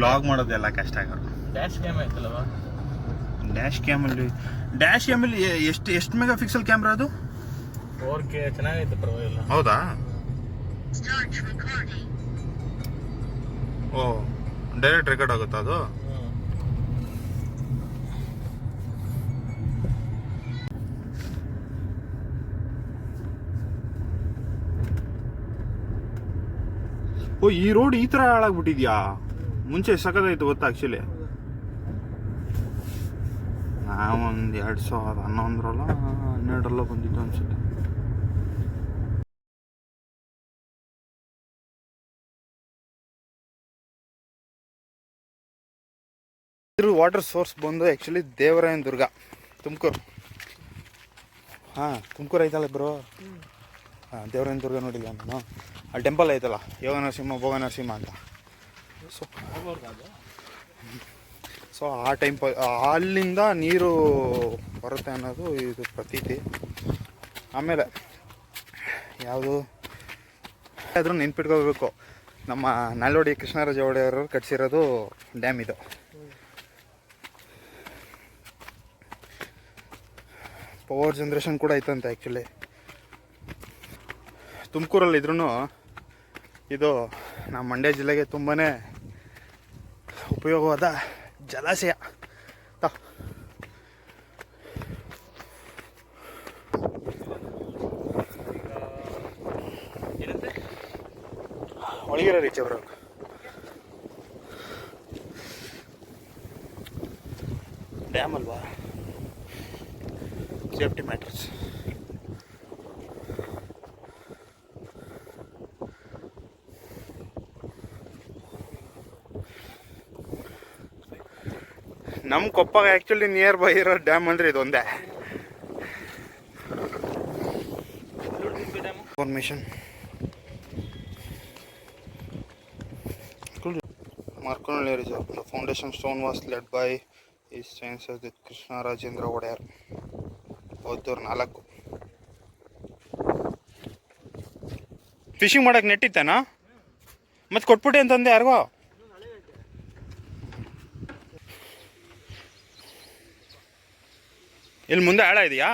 Vlog ಮಾಡೋದೆಲ್ಲ ಕಷ್ಟ ಆಗೋದು. ಡ್ಯಾಶ್ ಕ್ಯಾಮ್ ಆಯ್ತಲ್ಲವ? ಡ್ಯಾಶ್ ಕ್ಯಾಮಲ್ಲಿ ಎಷ್ಟು ಮೆಗಾ ಪಿಕ್ಸೆಲ್ ಕ್ಯಾಮ್ರಾ ಅದು? 4K ಚೆನ್ನಾಗೈತೆ, ಪರವಾಗಿಲ್ಲ. ಹೌದಾ? ಓ, ಡೈರೆಕ್ಟ್ ರೆಕಾರ್ಡ್ ಆಗುತ್ತಾ ಅದು? ಓ, ಈ ರೋಡ್ ಈ ತರ ಹಾಳಾಗ್ಬಿಟ್ಟಿದ್ಯಾ? ಮುಂಚೆ ಸಖತ್ತಾಯ್ತು ಗೊತ್ತಾ ಆಕ್ಚುಲಿ. ನಾವೊಂದು 2011 12 ಬಂದಿದ್ದು ಅನ್ಸುತ್ತೆ. ಇದ್ರ ವಾಟರ್ ಸೋರ್ಸ್ ಬಂದು ಆ್ಯಕ್ಚುಲಿ ದೇವರಾಯನ ದುರ್ಗ, ತುಮಕೂರು. ಹಾಂ, ತುಮಕೂರು ಐತಲ್ಲ ಬ್ರೋ. ಹಾಂ, ದೇವರಾಯನ ದುರ್ಗ ನೋಡಿಲ್ಲ ನಾನು. ಅಲ್ಲಿ ಟೆಂಪಲ್ ಐತಲ್ಲ, ಯೋಗ ನರಸಿಂಹ ಭೋಗ ನರಸಿಂಹ ಅಂತ. ಸೊ ಆ ಟೆಂಪಲ್ ಅಲ್ಲಿಂದ ನೀರು ಬರುತ್ತೆ ಅನ್ನೋದು ಇದು ಪ್ರತೀತಿ. ಆಮೇಲೆ ಯಾವುದು ಆದರೂ ನೆನ್ಪಿಟ್ಕೋಬೇಕು, ನಮ್ಮ ನಾಲ್ವಡಿ ಕೃಷ್ಣರಾಜ ಒಡೆಯವರು ಕಟ್ಸಿರೋದು ಡ್ಯಾಮ್ ಇದು. ಪವರ್ ಜನ್ರೇಷನ್ ಕೂಡ ಐತಂತೆ ಆ್ಯಕ್ಚುಲಿ. ತುಮಕೂರಲ್ಲಿ ಇದ್ರೂ ಇದು ನಮ್ಮ ಮಂಡ್ಯ ಜಿಲ್ಲೆಗೆ ತುಂಬಾ ಉಪಯೋಗವಾದ ಜಲಾಶಯ. ಒಳಗಿರೋ ರೀಚ್ ಅವರು ಡ್ಯಾಮ್ ಅಲ್ವಾ, ಸೇಫ್ಟಿ ಮ್ಯಾಟರ್ಸ್. ನಮ್ಮ ಕೊಪ್ಪಗೆ ಆ್ಯಕ್ಚುಲಿ ನಿಯರ್ ಬೈ ಇರೋ ಡ್ಯಾಮ್ ಅಂದರೆ ಇದೊಂದೇ. Information Markonahalli reserve. The foundation stone was led by his highness the Krishnarajendra Wodeyar. ಹೌದವ್ರು 4. ಫಿಶಿಂಗ್ ಮಾಡಕ್ಕೆ ನೆಟ್ ಇತ್ತಾನಾ? ಮತ್ತೆ ಕೊಟ್ಬಿಟ್ಟೆ ಅಂತಂದೆ ಯಾರಿಗೋ. ಇಲ್ಲಿ ಮುಂದೆ ಆಳ ಇದೆಯಾ?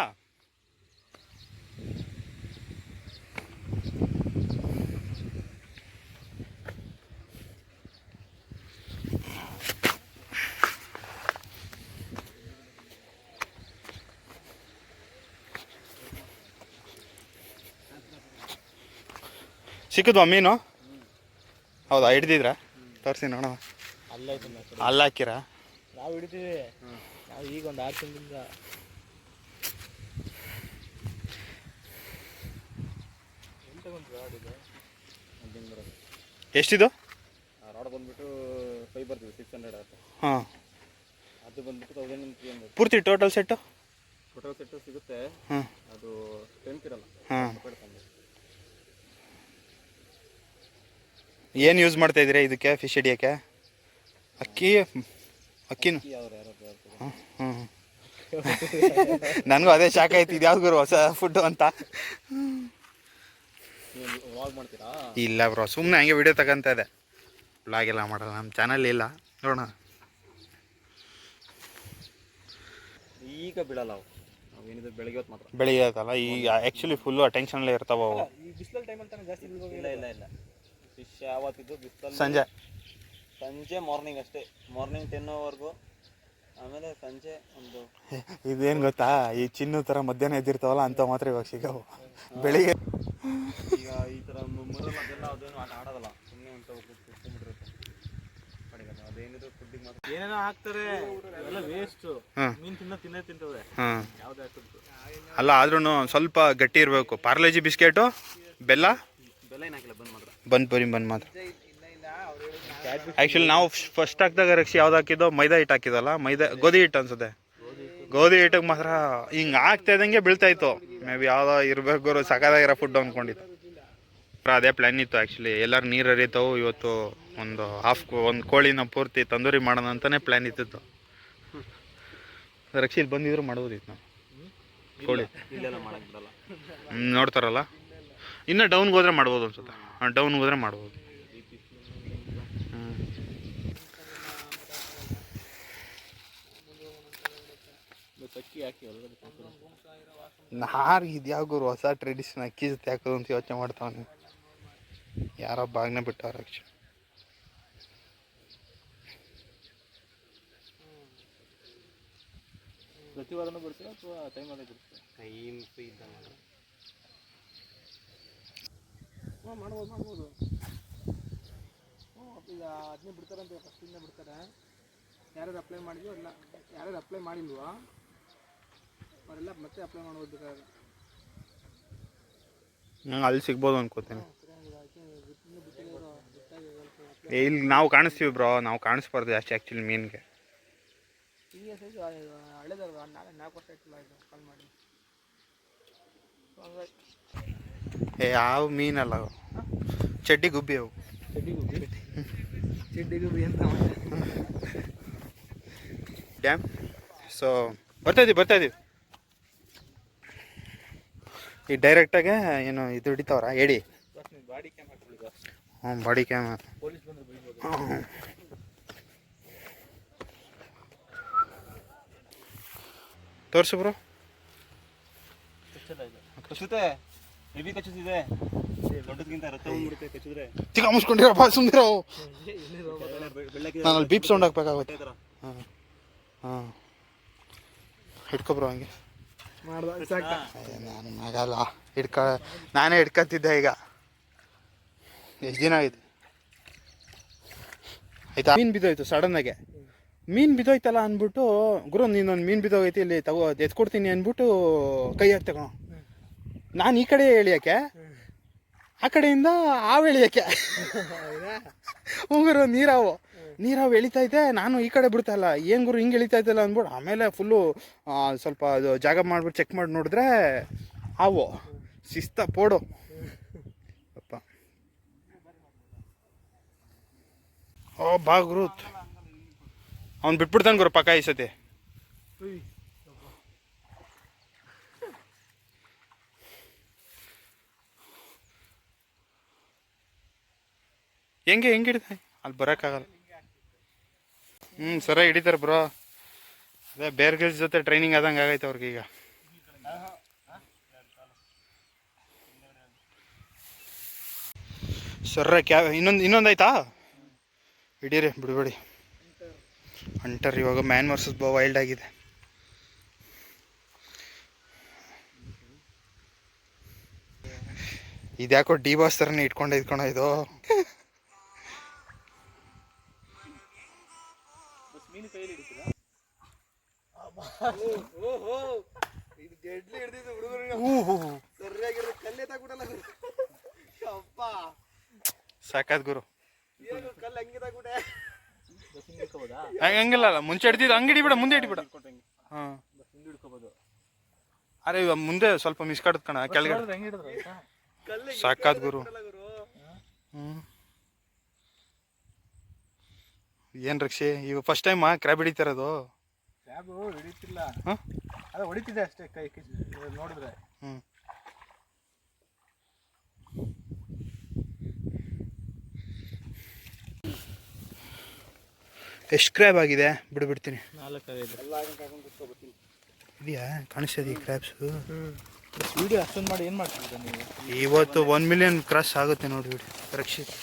ಸಿಕ್ಕಿದ್ವಾ ಮೀನು? ಹೌದಾ, ಹಿಡ್ದಿದ್ರಾ? ತೋರಿಸಿ ನೋಡೋಣ. ಅಲ್ಲ ಹಾಕಿರಾ? ನಾವು ಹಿಡಿತೀವಿ. ನಾವು ಈಗ ಒಂದು 6 ತಿಂಗಳಿಂದ. ಎಷ್ಟಿದು? ರಾಡ್ ಬಂದ್ಬಿಟ್ಟು ಫೈಬರ್ 600 ಆಗುತ್ತೆ. ಹಾಂ, ಅದು ಬಂದ್ಬಿಟ್ಟು 1300. ಪೂರ್ತಿ ಟೋಟಲ್ ಸೆಟ್ಟು ಸಿಗುತ್ತೆ. ಹಾಂ, ಅದು ಟೆಂಟ್ ಇರಲ್ಲ. ಹಾಂ. ಏನು ಯೂಸ್ ಮಾಡ್ತಾ ಇದ್ದೀರಾ ಇದಕ್ಕೆ, ಫಿಶ್ ಹಿಡಿಯೋಕ್ಕೆ? ಅಕ್ಕಿನೂ? ಹ್ಞೂ ಹ್ಞೂ ನನಗೂ ಅದೇ ಶಾಕ್ ಆಯ್ತು, ಇದು ಯಾವ್ದು ಹೊಸ ಫುಡ್ಡು ಅಂತ. ಮಾಡ್ತೀರಾ? ಇಲ್ಲ ಬ್ರೋ, ಸುಮ್ಮನೆ ಹಂಗೆ ವಿಡಿಯೋ ತಗೊಂತ ಇದೆ. ವ್ಲಾಗ್ ಎಲ್ಲ ಮಾಡಲ್ಲ, ನಮ್ಮ ಚಾನಲ್ ಇಲ್ಲ. ನೋಡೋಣ. ಈಗ ಬೀಳಲ್ಲ ಅವು. ನಾವೇನಿದೆ ಬೆಳಗ್ಗೆ ಹೊತ್ತು ಮಾತ್ರ. ಬೆಳಿಗ್ಗೆ ಆಯ್ತಲ್ಲ, ಈಗ ಆ್ಯಕ್ಚುಲಿ ಫುಲ್ಲು ಅಟೆನ್ಷನ್ಲೇ ಇರ್ತಾವೆ ಅವು. ಈ ಬಿಸಿಲು ಟೈಮ್ ಅಂತ ಜಾಸ್ತಿ ಇಲ್ಲ. ಫಿಶ್ ಯಾವತ್ತಿದ್ದು ಬಿಸಿಲಲ್ಲಿ ಸಂಜೆ ಮಾರ್ನಿಂಗ್ ಅಷ್ಟೇ. ಮಾರ್ನಿಂಗ್ 10ವರೆಗೂ. ಆಮೇಲೆ ಸಂಜೆ ಒಂದು ಇದೇನು ಗೊತ್ತಾ, ಈ ಚಿನ್ನ ಥರ ಮಧ್ಯಾಹ್ನ ಎದ್ದಿರ್ತಾವಲ್ಲ ಅಂತ ಮಾತ್ರ ಇವಾಗ ಸಿಗವು. ಬೆಳಿಗ್ಗೆ ಈಗ ಈ ಥರ ಮರಲ್ಲ ಅದೆಲ್ಲ ಅದೇನು ಆಟ ಆಡೋದಲ್ಲ. ಸುಮ್ಮನೆ ಅಂತ ಕುತ್ಕೊಂಡ್ಬಿಟ್ಟಿರುತ್ತೆ ಕಡೆಗೆ. ಅದೇನಿದ್ರು ಫುಡ್ಡಿಗೆ ಮಾತ್ರ ಏನೇನೋ ಹಾಕ್ತಾರೆ, ಎಲ್ಲ ವೇಸ್ಟು. ಮೀನು ತಿಂತವೆ. ಯಾವುದೇ ಹಾಕಿದ್ರು ಅಲ್ಲ, ಆದ್ರೂ ಸ್ವಲ್ಪ ಗಟ್ಟಿ ಇರಬೇಕು. ಪಾರ್ಲೇಜಿ ಬಿಸ್ಕೆಟು, ಬೆಲ್ಲ ಏನು ಹಾಕಿಲ್ಲ, ಬಂದ್ ಮಾತ್ರ. ಆ್ಯಕ್ಚುಲಿ ನಾವು ಫಸ್ಟ್ ಹಾಕಿದಾಗ ರಕ್ಷಿ ಯಾವ್ದು ಹಾಕಿದ್ದೋ, ಮೈದಾ ಹಿಟ್ಟು ಹಾಕಿದಲ್ಲ, ಗೋಧಿ ಹಿಟ್ಟು ಅನ್ಸುತ್ತೆ. ಗೋಧಿ ಹಿಟ್ಟಿಗೆ ಮಾತ್ರ ಹಿಂಗೆ ಆಗ್ತಾ ಇದ್ದಂಗೆ ಬೀಳ್ತಾ ಇತ್ತು. ಮೇ ಬಿ ಯಾವುದೋ ಇರಬೇಕು, ಸಕಾಲಾಗಿರೋ ಫುಡ್ ಅಂದ್ಕೊಂಡಿತ್ತು. ಅದೇ ಪ್ಲ್ಯಾನ್ ಇತ್ತು ಆ್ಯಕ್ಚುಲಿ. ಎಲ್ಲರೂ ನೀರು ಹರಿತಾವು, ಇವತ್ತು ಒಂದು ಕೋಳಿನ ಪೂರ್ತಿ ತಂದೂರಿ ಮಾಡೋಣ ಅಂತಲೇ ಪ್ಲ್ಯಾನ್ ಇತ್ತಿತ್ತು. ರಕ್ಷಿ ಇಲ್ಲಿ ಬಂದಿದ್ರು ಮಾಡ್ಬೋದಿತ್ತು ನಾವು. ಕೋಳಿ ನೋಡ್ತಾರಲ್ಲ, ಇನ್ನು ಡೌನ್ಗೆ ಹೋದ್ರೆ ಮಾಡ್ಬೋದು ಅನ್ಸುತ್ತೆ. ಡೌನ್ಗೆ ಹೋದ್ರೆ ಮಾಡ್ಬೋದು. ಅಕ್ಕಿ ಹಾಕಿ ಒಳಗಡೆ ಇದ್ಯಾವ ಗುರು ಹೊಸ ಟ್ರೆಡಿಷನ್ ಅಕ್ಕಿ ಜೊತೆ ಹಾಕೋದು ಅಂತ ಯೋಚನೆ ಮಾಡ್ತಾವನೆ. ಯಾರೋ ಬಾಗ್ನೆ ಬಿಟ್ಟವ್ರ ಆ್ಯಕ್ಚುಲಿ. ಪ್ರತಿ ವಾರನೂ ಬಿಡ್ತೀರಾ ಅಥವಾ ಟೈಮಲ್ಲೇ ಬಿಡ್ತೀರಾ? ಟೈಮ್ ಫ್ರೀ ಇದ್ದಾಗ ಮಾಡ್ಬೋದು. ಈಗ ಅದನ್ನೇ ಬಿಡ್ತಾರಂತೆ, ಫಸ್ಟಿಂದ ಬಿಡ್ತಾರೆ. ಯಾರ್ಯಾರು ಅಪ್ಲೈ ಮಾಡಿದ್ವೋ ಇಲ್ಲ, ಯಾರ್ಯಾರು ಅಪ್ಲೈ ಮಾಡಿಲ್ವೋ ಅವರೆಲ್ಲ ಮತ್ತೆ ಅಪ್ಲೈ ಮಾಡ್ಬೋದಾದ್ರೆ ನಂಗೆ ಅಲ್ಲಿ ಸಿಗ್ಬೋದು ಅನ್ಕೋತೀನಿ. ಇಲ್ಲಿ ನಾವು ಕಾಣಿಸ್ತೀವಿ ಬ್ರೋ, ನಾವು ಕಾಣಿಸ್ಬಾರ್ದು ಜಾಸ್ತಿ ಆ್ಯಕ್ಚುಲಿ ಮೀನಿಗೆ. ಈಗ ಸೈಜು ಹಳೆದಲ್ವ, ನಾಳೆ 4 ವರ್ಷ ಆಯ್ತಲ್ಲ ಇದು ಕಾಲ್ ಮಾಡಿ. ಯಾವ ಮೀನಲ್ಲ ಅವು, ಚಡ್ಡಿ ಗುಬ್ಬಿ ಅವು. ಚಡ್ಡಿ ಗುಬ್ಬಿ ಅಂತ ಡ್ಯಾಮ್. ಸೊ ಬರ್ತಾಯಿದ್ದೀವಿ. ಈ ಡೈರೆಕ್ಟಾಗೆ ಏನು ಇದು ಹಿಡಿತಾವ್ರ ಎಡಿ? ಬಾಡಿ ಕ್ಯಾಮ್ ಹಾಕೊಳ್ಳಿ. ಹ್ಞೂ, ಬಾಡಿ ಕ್ಯಾಮ್. ಪೊಲೀಸ್ ಬಂದ್ರೆ ಬೈಬೋದು. ಹ್ಞೂ, ತೋರಿಸು ಬ್ರೋ. ಕಚ್ಚುತ್ತೆ, ಹೆವಿ ಕಚ್ಚುತ್ತಿದೆ. ದೊಡ್ಡದಕ್ಕಿಂತ ರಕ್ತ ಬಂದ್ಬಿಡುತ್ತೆ ಕಚ್ಚಿದ್ರೆ. ತಿಕ್ಕ ಮುಸ್ಕೊಂಡಿರಪ್ಪ, ಸುಮ್ಮನಿರೋ. ನಾನು ಅಲ್ಲಿ ಬೀಪ್ ಸೌಂಡ್ ಹಾಕ್ಬೇಕಾಗುತ್ತೆ. ಹಾಂ, ಹಿಡ್ಕೊಬ್ರೋ ಹಂಗೆ. ನಾನು ಆಗಲ್ಲ ನಾನೇ ಹಿಡ್ಕೊತಿದ್ದೆ. ಈಗ ಎಷ್ಟು ದಿನ ಆಗಿದೆ ಆಯ್ತಾ? ಮೀನು ಬಿದ್ದೋಯ್ತು ಸಡನ್ನಾಗೆ. ಮೀನು ಬಿದ್ದೋಯ್ತಲ್ಲ ಅಂದ್ಬಿಟ್ಟು, ಗುರು ನೀನೊಂದು ಮೀನು ಬಿದ್ದೋಗೈತಿ ಇಲ್ಲಿ ತಗೋ ಎತ್ಕೊಡ್ತೀನಿ ಅಂದ್ಬಿಟ್ಟು ಕೈ ಹಾಕಿ ತಗೋ. ನಾನು ಈ ಕಡೆ ಎಳಿಯೋಕ್ಕೆ, ಆ ಕಡೆಯಿಂದ ಹಾವು ಎಳಿಯೋಕ್ಕೆ. ಗುರು ನೀರಾವು ಎಳಿತೈತೆ, ನಾನು ಈ ಕಡೆ ಬಿಡ್ತಾಯಿಲ್ಲ. ಏನು ಗುರು ಹಿಂಗೆ ಎಳಿತೈತಲ್ಲ ಅಂದ್ಬಿಟ್ಟು ಆಮೇಲೆ ಫುಲ್ಲು ಸ್ವಲ್ಪ ಅದು ಜಾಗ ಮಾಡಿಬಿಟ್ಟು ಚೆಕ್ ಮಾಡಿ ನೋಡಿದ್ರೆ ಹಾವು ಶಿಸ್ತ ಪೋಡು ಅಪ್ಪ. ಓ ಬಾ ಗುರು, ಅವ್ನು ಬಿಟ್ಬಿಡ್ತಾನೆ ಗುರು ಪಕ್ಕ ಈ ಸತಿ. ಹೆಂಗೆ ಹಿಡಿತಾನೆ ಅಲ್ಲಿ ಬರೋಕ್ಕಾಗಲ್ಲ. ಸರ ಹಿಡಿತಾರೆ ಬ್ರೋ. ಅದೇ ಬೇರ್ ಗಿಲ್ಸ್ ಜೊತೆ ಟ್ರೈನಿಂಗ್ ಆದಂಗೆ ಆಗೈತೆ ಅವ್ರಿಗೆ ಈಗ. ಸರ ಇನ್ನೊಂದು ಆಯ್ತಾ? ಹಿಡೀರಿ, ಬಿಡಬೇಡಿ. ಹಂಟರ್ ಇವಾಗ ಮ್ಯಾನ್ ವರ್ಸಸ್ ವೈಲ್ಡ್ ಆಗಿದೆ. ಇದ್ಯಾಕೋ ಡಿ ಬಾಸ್ ಥರನೇ ಇಟ್ಕೊಂಡು ಇದು. ಸಾಕಾದ್ ಗುರು. ಹಂಗಿಲ್ಲ, ಮುಂಚೆ ಹಿಡ್ದಿದ್ದು ಹಂಗೆ ಹಿಡಿಬಿಡ, ಮುಂದೆ ಹಿಡಿಬಿಡ. ಹಾಂ, ಅರೆ ಇವಾಗ ಮುಂದೆ ಸ್ವಲ್ಪ ಮಿಸ್ಕಾಡದ್ ಕಣ ಕೆಳಗಡೆ. ಸಾಕಾದ್ ಗುರು. ಏನು ರಕ್ಷೆ, ಇವಾಗ ಫಸ್ಟ್ ಟೈಮ್ ಕ್ರ್ಯಾಬ್ ಹಿಡಿತಿರೋದು? ಕ್ರ್ಯಾಬ್ ಹಿಡಿತಿಲ್ಲ, ಅದೇ ಹೊಡಿತಿದೆ ಅಷ್ಟೇ ಕೈ ನೋಡಿದ್ರೆ. ಎಷ್ಟು ಕ್ರ್ಯಾಬ್ ಆಗಿದೆ ಬಿಡ್ತೀನಿ. 4-5 ಇದೆಯಾ ಕಾಣಿಸ್ತದೆ ಈ ಕ್ರ್ಯಾಬ್ಸು? ವಿಡಿಯೋ ಅಷ್ಟೊಂದು ಮಾಡಿ ಏನು ಮಾಡ್ತಿದ್ದೀರಾ ನೀವು? ಇವತ್ತು 1 ಮಿಲಿಯನ್ ಕ್ರಾಸ್ ಆಗುತ್ತೆ ನೋಡಿ ವಿಡಿಯೋ ರಕ್ಷಿತ್.